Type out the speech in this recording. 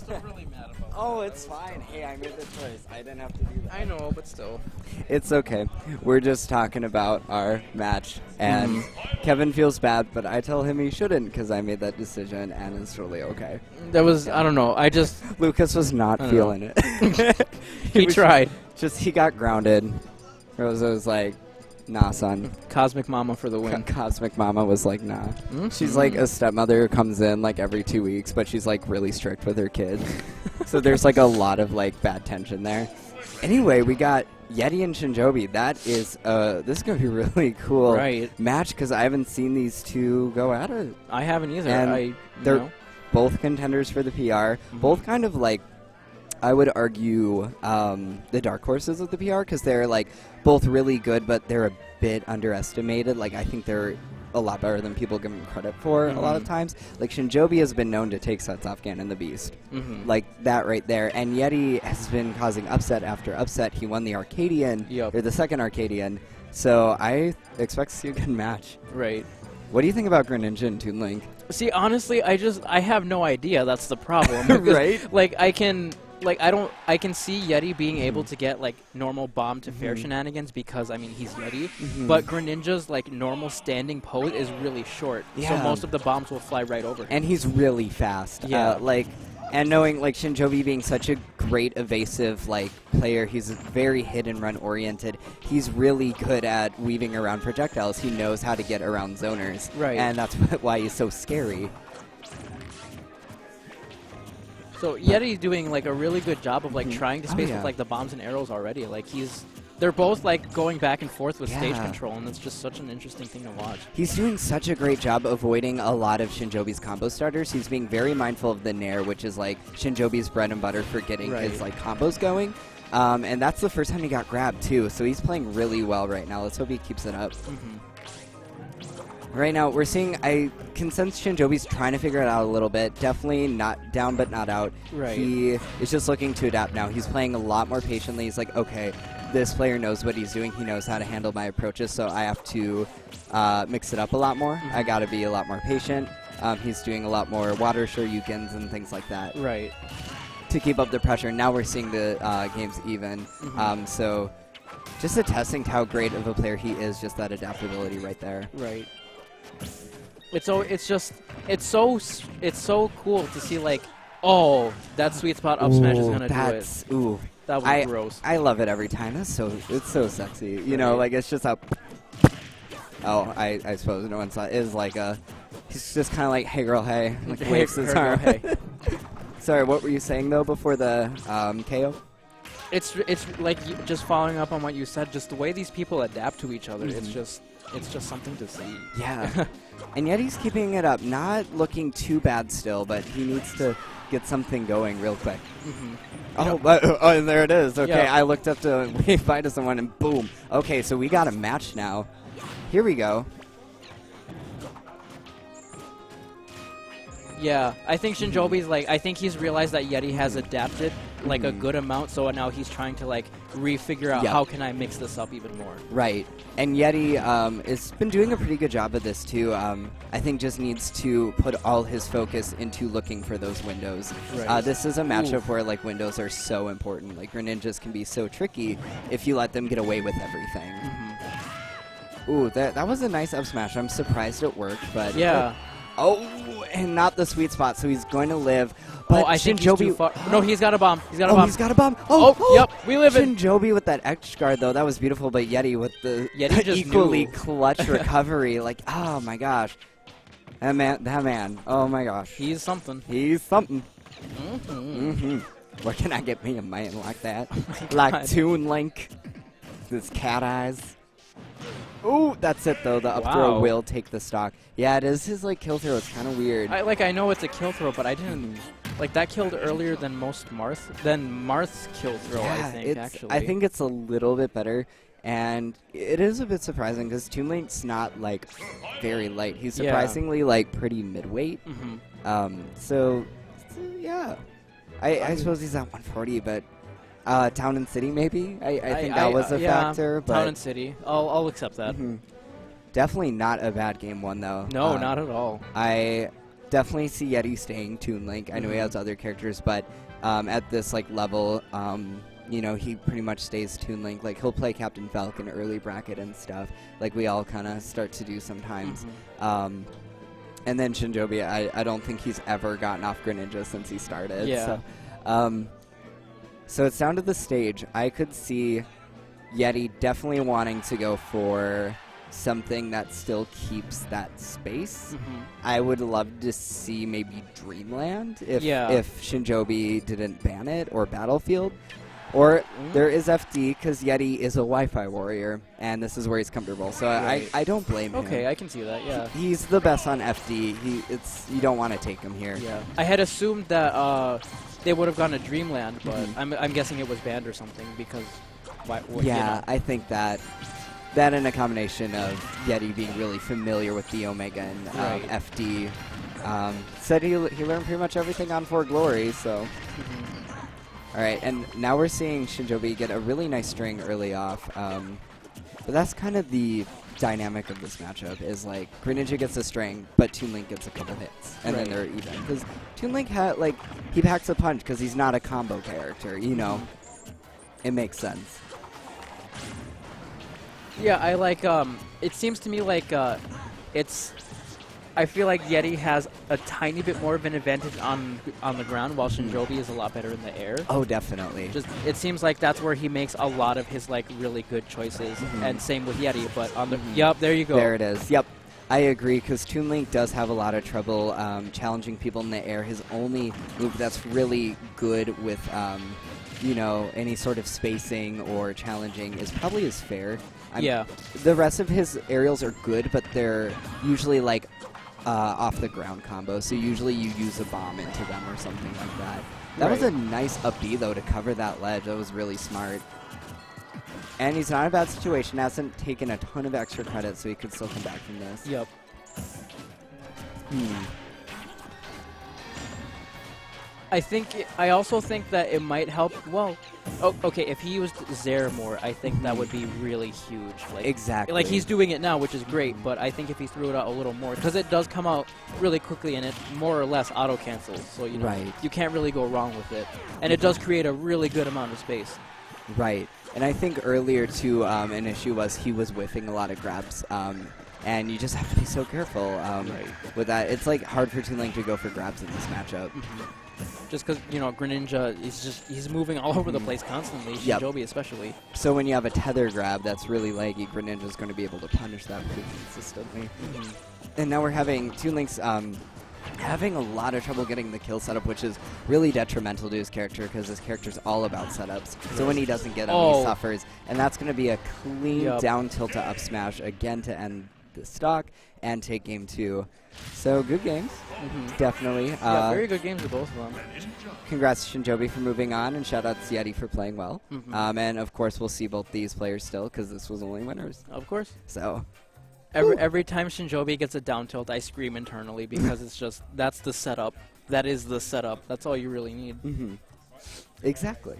really mad about Oh, it's fine. Hey, I made the choice. I didn't have to do that. I know, but still. It's okay. We're just talking about our match, and Kevin feels bad, but I tell him he shouldn't because I made that decision, and it's really okay. That was, I don't know, I just... Lucas was not feeling it. He tried. He got grounded. Rosa was like, nah, son. Cosmic Mama for the win. Cosmic Mama was like, nah. She's like a stepmother who comes in like every 2 weeks, but she's like really strict with her kids. So there's like a lot of like bad tension there. Anyway, we got YETi and Shinjoebi. That is, this is going to be a really cool match because I haven't seen these two go at it. I haven't either. And they're both contenders for the PR. Both kind of like, I would argue, the dark horses of the PR because they're like both really good, but they're a bit underestimated. Like I think they're a lot better than people give them credit for a lot of times. Like Shinjoebi has been known to take sets off Ganon the Beast. Like that right there. And YETi has been causing upset after upset. He won the Arcadian, or the second Arcadian. So I expect to see a good match. Right. What do you think about Greninja and Toon Link? See, honestly, I have no idea. That's the problem. Right? Like I can see YETi being able to get like normal bomb to fair shenanigans because I mean he's YETi, but Greninja's like normal standing pose is really short, so most of the bombs will fly right over him. And he's really fast. And knowing like Shinjoebi being such a great evasive like player, he's very hit and run oriented. He's really good at weaving around projectiles. He knows how to get around zoners, and that's why he's so scary. So YETi's doing like a really good job of like trying to space with like the bombs and arrows already. Like they're both like going back and forth with stage control, and it's just such an interesting thing to watch. He's doing such a great job avoiding a lot of Shinjoebi's combo starters. He's being very mindful of the Nair, which is like Shinjoebi's bread and butter for getting his like combos going. And that's the first time he got grabbed too, so he's playing really well right now. Let's hope he keeps it up. Right now, we're seeing, I can sense Shinjoebi's trying to figure it out a little bit. Definitely not down, but not out. He is just looking to adapt now. He's playing a lot more patiently. He's like, okay, this player knows what he's doing. He knows how to handle my approaches, so I have to mix it up a lot more. I got to be a lot more patient. He's doing a lot more water shoryukens and things like that. To keep up the pressure. Now we're seeing the games even. So just attesting to how great of a player he is, just that adaptability right there. It's so cool to see like, oh, that sweet spot up smash is gonna do it. That was gross. I love it every time. It's so sexy. You know, like it's just how. Oh, I suppose no one saw it. Is like he's just kind of like, hey girl, hey, like waves his arm. Sorry, what were you saying though before the KO? It's like just following up on what you said. Just the way these people adapt to each other. It's just something to see. Yeah. And yet he's keeping it up. Not looking too bad still, but he needs to get something going real quick. Oh, there it is. Okay, I looked up to wave by to someone and boom. Okay, so we got a match now. Here we go. Yeah, I think Shinjoebi's like, I think he's realized that YETi has adapted like a good amount, so now he's trying to like refigure out how can I mix this up even more. Right, and YETi has been doing a pretty good job of this too. I think just needs to put all his focus into looking for those windows. This is a matchup where like windows are so important. Like Greninjas can be so tricky if you let them get away with everything. Ooh, that was a nice up smash. I'm surprised it worked, but oh, and not the sweet spot, so he's going to live. But I think he's too far. No, he's got a bomb. He's got a bomb. He's got a bomb. Yep, we live in. Shinjoebi with that X guard, though, that was beautiful, but YETi with the equally clutch recovery. Like, oh my gosh. That man, oh my gosh. He's something. He's something. Where can I get me a man like that? Like Toon Link. This cat eyes. Ooh, that's it though. The up throw will take the stock. Yeah, it is his like kill throw. It's kind of weird. I know it's a kill throw, but I didn't like that killed earlier than Marth's kill throw. Yeah, I think it's a little bit better, and it is a bit surprising because Toon Link's not like very light. He's surprisingly like pretty midweight. So yeah, I suppose he's at 140, but. Town and City, maybe? I think that was a factor. But Town and City. I'll accept that. Definitely not a bad game one, though. No, not at all. I definitely see YETi staying Toon Link. I know he has other characters, but at this like level, you know, he pretty much stays Toon Link. Like, he'll play Captain Falcon early bracket and stuff, like we all kind of start to do sometimes. And then Shinjoebi, I don't think he's ever gotten off Greninja since he started. Yeah. So it's down to the stage. I could see YETi definitely wanting to go for something that still keeps that space. I would love to see maybe Dreamland if Shinjoebi didn't ban it, or Battlefield. Or there is FD, because YETi is a Wi-Fi warrior, and this is where he's comfortable. So I don't blame him. Okay, I can see that, yeah. He's the best on FD. You don't want to take him here. Yeah. I had assumed that they would have gone to Dreamland, but I'm guessing it was banned or something, because... Yeah, you know. I think that and a combination of YETi being really familiar with the Omega and FD. Said he learned pretty much everything on For Glory, so... All right, and now we're seeing Shinjoebi get a really nice string early off. But that's kind of the dynamic of this matchup, is like Greninja gets a string, but Toon Link gets a couple hits, and then they're even. Because Toon Link, he packs a punch because he's not a combo character, you know? It makes sense. Yeah, I like, it seems to me like I feel like YETi has a tiny bit more of an advantage on the ground, while Shinjoebi is a lot better in the air. Oh, definitely. Just it seems like that's where he makes a lot of his like really good choices, and same with YETi. But on the there you go. There it is. Yep, I agree, because Toon Link does have a lot of trouble challenging people in the air. His only move that's really good with you know, any sort of spacing or challenging is probably his fair. The rest of his aerials are good, but they're usually like off the ground combo, so usually you use a bomb into them or something like that. That was a nice up B, though, to cover that ledge. That was really smart. And he's not in a bad situation, hasn't taken a ton of extra credit, so he could still come back from this. Yep. I also think that it might help. Well, okay, if he used Zaire more, I think that would be really huge. Like, exactly. Like, he's doing it now, which is great, but I think if he threw it out a little more, because it does come out really quickly and it more or less auto-cancels, so you know, you can't really go wrong with it. And it does create a really good amount of space. Right. And I think earlier, too, an issue was he was whiffing a lot of grabs. And you just have to be so careful with that. It's like hard for Toon Link to go for grabs in this matchup. Just because, you know, Greninja is he's moving all over the place constantly, Shinjoebi especially. So when you have a tether grab that's really laggy, Greninja's going to be able to punish that pretty consistently. And now we're having Toon Link's having a lot of trouble getting the kill setup, which is really detrimental to his character, because his character's all about setups. So when he doesn't get them, he suffers. And that's going to be a clean down tilt to up smash again to end the stock and take game 2. So good games, definitely. Yeah, very good games to both of them. Congrats to Shinjoebi for moving on, and shout out to YETi for playing well. And of course, we'll see both these players still, because this was only winners. Of course. So every time Shinjoebi gets a down tilt, I scream internally, because it's just, that's the setup. That is the setup. That's all you really need. Exactly.